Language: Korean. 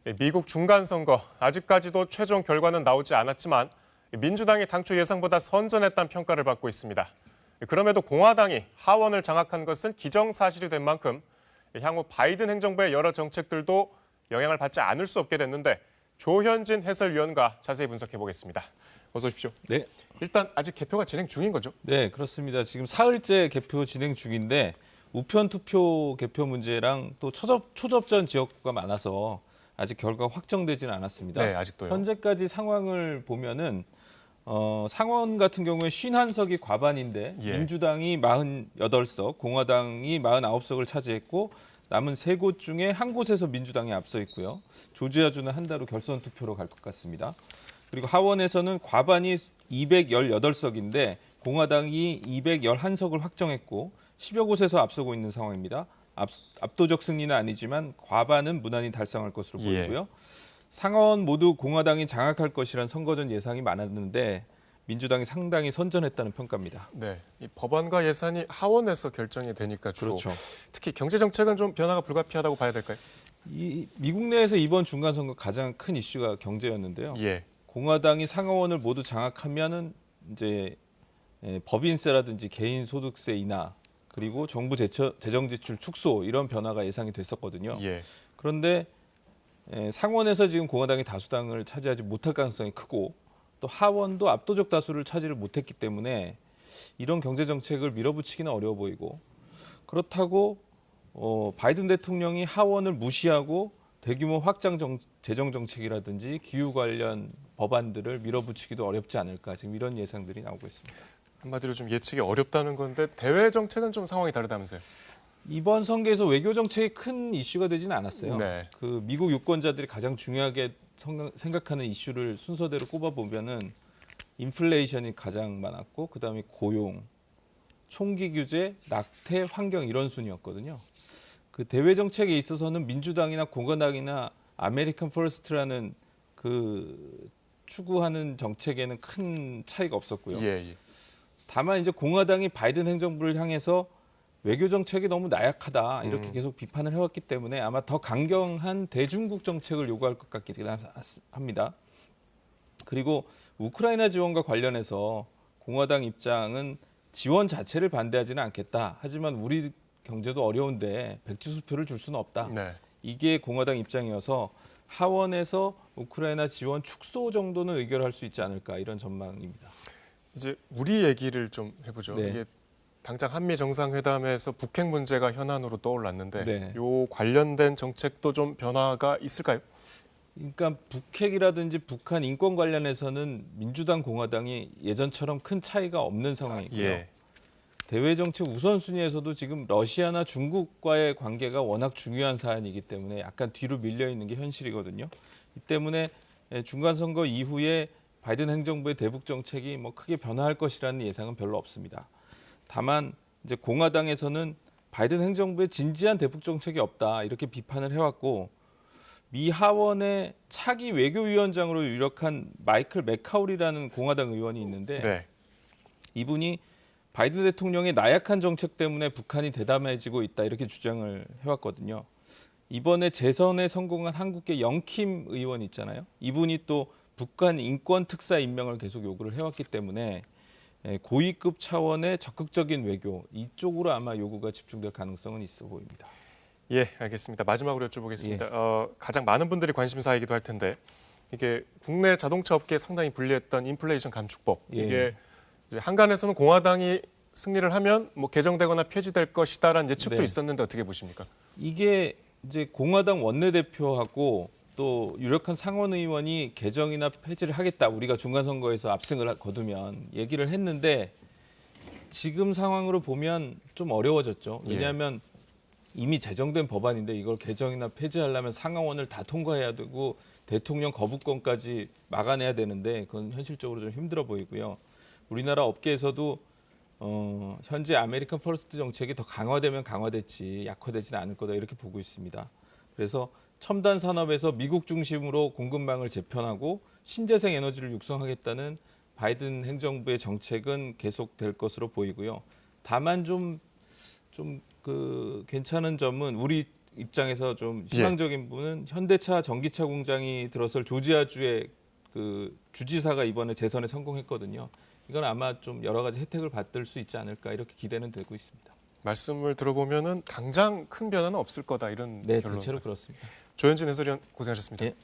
미국 중간선거, 아직까지도 최종 결과는 나오지 않았지만 민주당이 당초 예상보다 선전했다는 평가를 받고 있습니다. 그럼에도 공화당이 하원을 장악한 것은 기정사실이 된 만큼 향후 바이든 행정부의 여러 정책들도 영향을 받지 않을 수 없게 됐는데 조현진 해설위원과 자세히 분석해 보겠습니다. 어서 오십시오. 네. 일단 아직 개표가 진행 중인 거죠? 네, 그렇습니다. 지금 사흘째 개표 진행 중인데 우편 투표 개표 문제랑 또 초접전 지역구가 많아서 아직 결과가 확정되지는 않았습니다. 네, 아직도요. 현재까지 상황을 보면은 상원 같은 경우에 51석이 과반인데 민주당이 48석, 공화당이 49석을 차지했고 남은 3곳 중에 한 곳에서 민주당이 앞서 있고요. 조지아주는 한 달 후 결선 투표로 갈 것 같습니다. 그리고 하원에서는 과반이 218석인데 공화당이 211석을 확정했고 10여 곳에서 앞서고 있는 상황입니다. 압도적 승리는 아니지만 과반은 무난히 달성할 것으로 보이고요. 상원 모두 공화당이 장악할 것이란 선거전 예상이 많았는데 민주당이 상당히 선전했다는 평가입니다. 네, 이 법안과 예산이 하원에서 결정이 되니까 주로 그렇죠. 특히 경제 정책은 좀 변화가 불가피하다고 봐야 될까요? 미국 내에서 이번 중간선거 가장 큰 이슈가 경제였는데요. 공화당이 상하원을 모두 장악하면은 이제 법인세라든지 개인 소득세 인하 그리고 정부 재정 지출 축소 이런 변화가 예상이 됐었거든요. 그런데 상원에서 지금 공화당이 다수당을 차지하지 못할 가능성이 크고 또 하원도 압도적 다수를 차지를 못했기 때문에 이런 경제 정책을 밀어붙이기는 어려워 보이고 그렇다고 바이든 대통령이 하원을 무시하고 대규모 확장 재정 정책이라든지 기후 관련 법안들을 밀어붙이기도 어렵지 않을까 지금 이런 예상들이 나오고 있습니다. 한마디로 좀 예측이 어렵다는 건데 대외 정책은 좀 상황이 다르다면서요? 이번 선거에서 외교 정책이 큰 이슈가 되지는 않았어요. 네. 그 미국 유권자들이 가장 중요하게 생각하는 이슈를 순서대로 꼽아보면은 인플레이션이 가장 많았고 그다음에 고용, 총기 규제, 낙태, 환경 이런 순이었거든요. 그 대외 정책에 있어서는 민주당이나 공화당이나 아메리칸 퍼스트라는 그 추구하는 정책에는 큰 차이가 없었고요. 다만 이제 공화당이 바이든 행정부를 향해서 외교 정책이 너무 나약하다 이렇게 계속 비판을 해왔기 때문에 아마 더 강경한 대중국 정책을 요구할 것 같긴 합니다. 그리고 우크라이나 지원과 관련해서 공화당 입장은 지원 자체를 반대하지는 않겠다. 하지만 우리 경제도 어려운데 백지수표를 줄 수는 없다. 이게 공화당 입장이어서 하원에서 우크라이나 지원 축소 정도는 의결할 수 있지 않을까 이런 전망입니다. 이제 우리 얘기를 좀 해보죠. 이게 당장 한미 정상회담에서 북핵 문제가 현안으로 떠올랐는데 요 관련된 정책도 좀 변화가 있을까요? 그러니까 북핵이라든지 북한 인권 관련해서는 민주당, 공화당이 예전처럼 큰 차이가 없는 상황이고요. 대외 정책 우선순위에서도 지금 러시아나 중국과의 관계가 워낙 중요한 사안이기 때문에 약간 뒤로 밀려 있는 게 현실이거든요. 이 때문에 중간 선거 이후에 바이든 행정부의 대북 정책이 뭐 크게 변화할 것이라는 예상은 별로 없습니다. 다만 이제 공화당에서는 바이든 행정부의 진지한 대북 정책이 없다 이렇게 비판을 해왔고 미 하원의 차기 외교위원장으로 유력한 마이클 맥카울이라는 공화당 의원이 있는데 이분이 바이든 대통령의 나약한 정책 때문에 북한이 대담해지고 있다 이렇게 주장을 해왔거든요. 이번에 재선에 성공한 한국계 영킴 의원 있잖아요. 이분이 또 북한 인권 특사 임명을 계속 요구를 해왔기 때문에 고위급 차원의 적극적인 외교 이쪽으로 아마 요구가 집중될 가능성은 있어 보입니다. 예, 알겠습니다. 마지막으로 여쭤보겠습니다. 가장 많은 분들이 관심사이기도 할 텐데 이게 국내 자동차 업계에 상당히 불리했던 인플레이션 감축법 이게 이제 한간에서는 공화당이 승리를 하면 뭐 개정되거나 폐지될 것이다라는 예측도 있었는데 어떻게 보십니까? 이게 이제 공화당 원내대표하고 또 유력한 상원 의원이 개정이나 폐지를 하겠다. 우리가 중간선거에서 압승을 거두면 얘기를 했는데 지금 상황으로 보면 좀 어려워졌죠. 왜냐하면 이미 제정된 법안인데 이걸 개정이나 폐지하려면 상하원을 다 통과해야 되고 대통령 거부권까지 막아내야 되는데 그건 현실적으로 좀 힘들어 보이고요. 우리나라 업계에서도 현재 아메리칸 퍼스트 정책이 더 강화되면 강화됐지 약화되지는 않을 거다 이렇게 보고 있습니다. 그래서 첨단 산업에서 미국 중심으로 공급망을 재편하고 신재생 에너지를 육성하겠다는 바이든 행정부의 정책은 계속될 것으로 보이고요. 다만 좀 괜찮은 점은 우리 입장에서 좀 희망적인 부분은 현대차 전기차 공장이 들어설 조지아주의 그 주지사가 이번에 재선에 성공했거든요. 이건 아마 좀 여러 가지 혜택을 받을 수 있지 않을까 이렇게 기대는 되고 있습니다. 말씀을 들어보면은 당장 큰 변화는 없을 거다 이런 네, 결론. 대체로 그렇습니다. 조현진 해설위원 고생하셨습니다. 예.